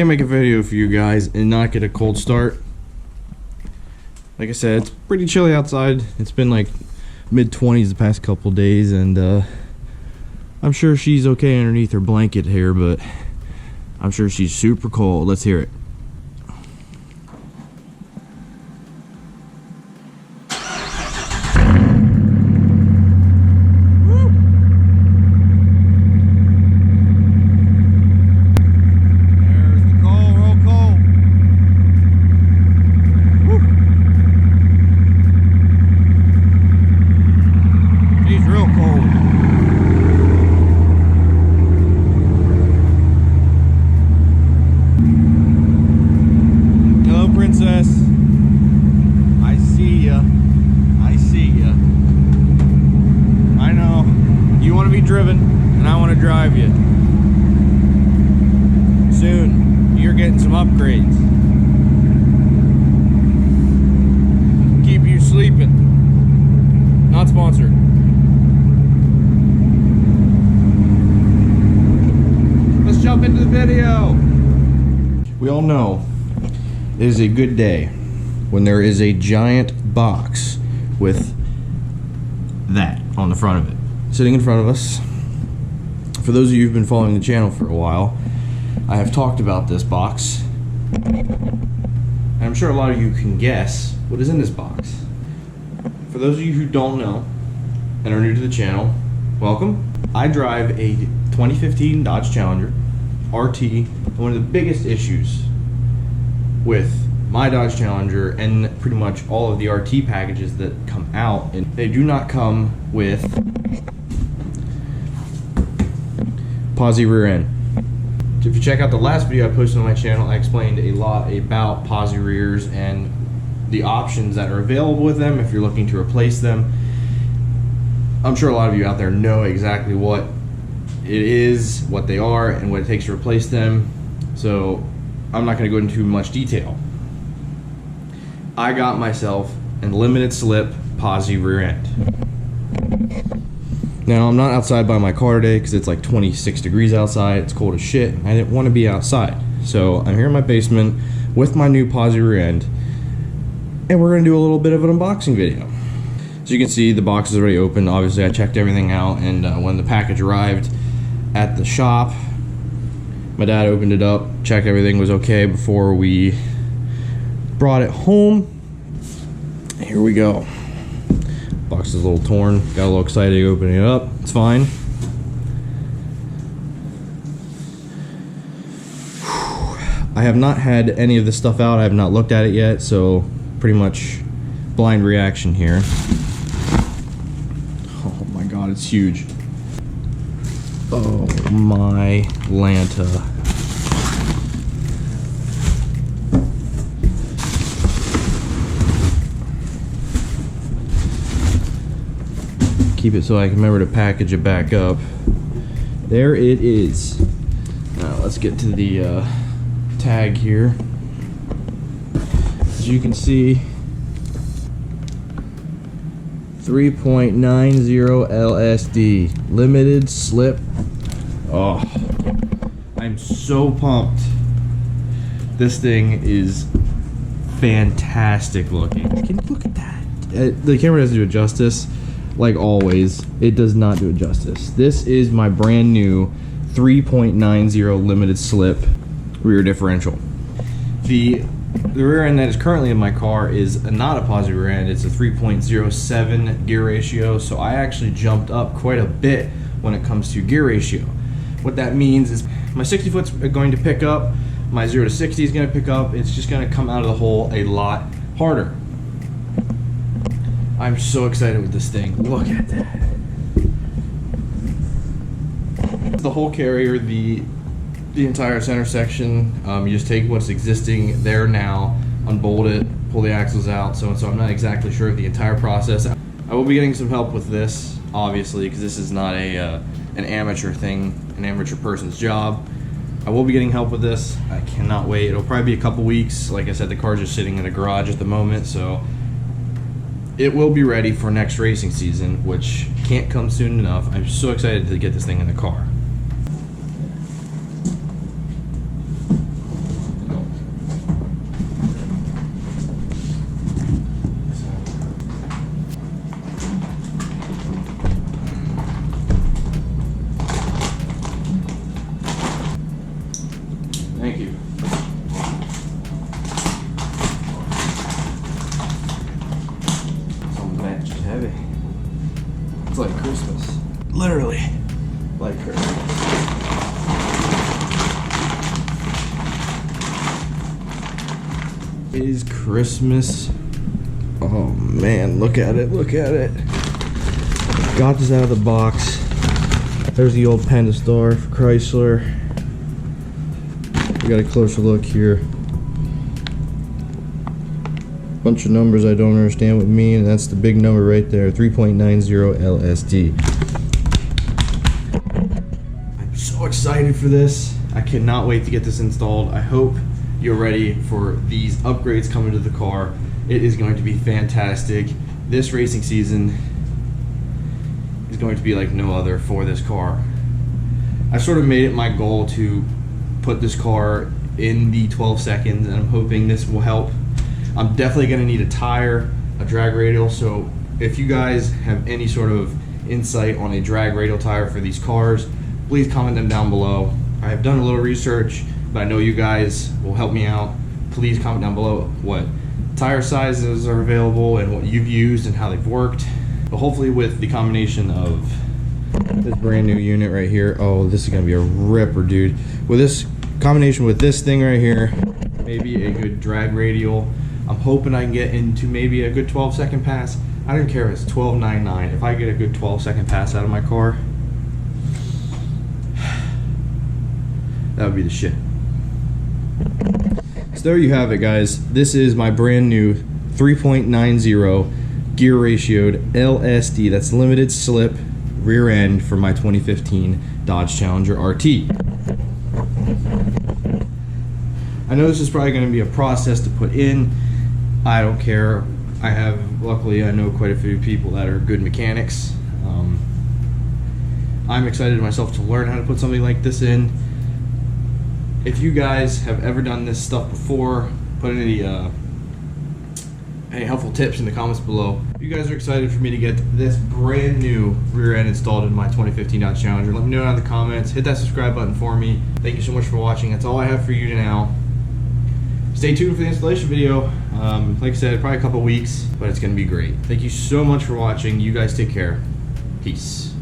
Can't make a video for you guys and not get a cold start. Like I said, it's pretty chilly outside. It's been like mid-20s the past couple days, and I'm sure she's okay underneath her blanket here, but I'm sure she's super cold. Let's hear it. I see ya. I see ya. I know. You want to be driven, and I want to drive you. Soon, you're getting some upgrades. Keep you sleeping. Not sponsored. Let's jump into the video. We all know it is a good day when there is a giant box with that on the front of it sitting in front of us. For those of you who've been following the channel for a while, I have talked about this box, and I'm sure a lot of you can guess what is in this box. For those of you who don't know and are new to the channel, welcome. I drive a 2015 Dodge Challenger RT, and one of the biggest issues with my Dodge Challenger and pretty much all of the RT packages that come out, and they do not come with Posi rear end. If you check out the last video I posted on my channel, I explained a lot about Posi rears and the options that are available with them if you're looking to replace them. I'm sure a lot of you out there know exactly what it is, what they are, and what it takes to replace them, so I'm not going to go into much detail. I got myself a limited slip Posi rear end. Now, I'm not outside by my car today because it's like 26 degrees outside. It's cold as shit. I didn't want to be outside. So I'm here in my basement with my new Posi rear end, and we're going to do a little bit of an unboxing video. So you can see the box is already open. Obviously, I checked everything out, and when the package arrived at the shop, my dad opened it up, checked everything was okay before we brought it home. Here we go. Box is a little torn. Got a little excited opening it up. It's fine. I have not had any of this stuff out. I have not looked at it yet, so pretty much blind reaction here. Oh my god, it's huge. Oh my Lanta. Keep it so I can remember to package it back up. There it is. Now let's get to the tag here. As you can see, 3.90 LSD limited slip. Oh, I'm so pumped. This thing is fantastic looking. Can you look at that? The camera doesn't do it justice. Like always, it does not do it justice. This is my brand new 3.90 limited slip rear differential. The rear end that is currently in my car is not a Posi rear end. It's a 3.07 gear ratio, so I actually jumped up quite a bit when it comes to gear ratio. What that means is my 60 foot's going to pick up, my 0 to 60 is going to pick up. It's just going to come out of the hole a lot harder. I'm so excited with this thing. Look at that. The whole carrier, the entire center section, you just take what's existing there now, unbolt it, pull the axles out, so I'm not exactly sure of the entire process. I will be getting some help with this, obviously, because this is not an amateur thing, an amateur person's job. I will be getting help with this. I cannot wait. It'll probably be a couple weeks. Like I said, the car's just sitting in the garage at the moment, so it will be ready for next racing season, which can't come soon enough. I'm so excited to get this thing in the car. literally like Christmas. It is Christmas. Oh man, look at it, look at it. Got this out of the box. There's the old Panda Star for Chrysler. We got a closer look here. Bunch of numbers I don't understand what mean, and that's the big number right there, 3.90 LSD. I'm so excited for this. I cannot wait to get this installed. I hope you're ready for these upgrades coming to the car. It is going to be fantastic. This racing season is going to be like no other for this car. I sort of made it my goal to put this car in the 12 seconds, and I'm hoping this will help. I'm definitely going to need a tire, a drag radial, so if you guys have any sort of insight on a drag radial tire for these cars, please comment them down below. I have done a little research, but I know you guys will help me out. Please comment down below what tire sizes are available and what you've used and how they've worked. But hopefully with the combination of this brand new unit right here, oh, this is going to be a ripper, dude. With this combination with this thing right here, maybe a good drag radial, I'm hoping I can get into maybe a good 12-second pass. I don't care if it's 12.99. If I get a good 12-second pass out of my car, that would be the shit. So there you have it, guys. This is my brand new 3.90 gear ratioed LSD. That's limited slip rear end for my 2015 Dodge Challenger RT. I know this is probably going to be a process to put in. I don't care. Luckily I know quite a few people that are good mechanics. I'm excited myself to learn how to put something like this in. If you guys have ever done this stuff before, put any helpful tips in the comments below. If you guys are excited for me to get this brand new rear end installed in my 2015 Dodge Challenger, let me know down in the comments. Hit that subscribe button for me. Thank you so much for watching. That's all I have for you now. Stay tuned for the installation video. Like I said, probably a couple weeks, but it's going to be great. Thank you so much for watching. You guys take care. Peace.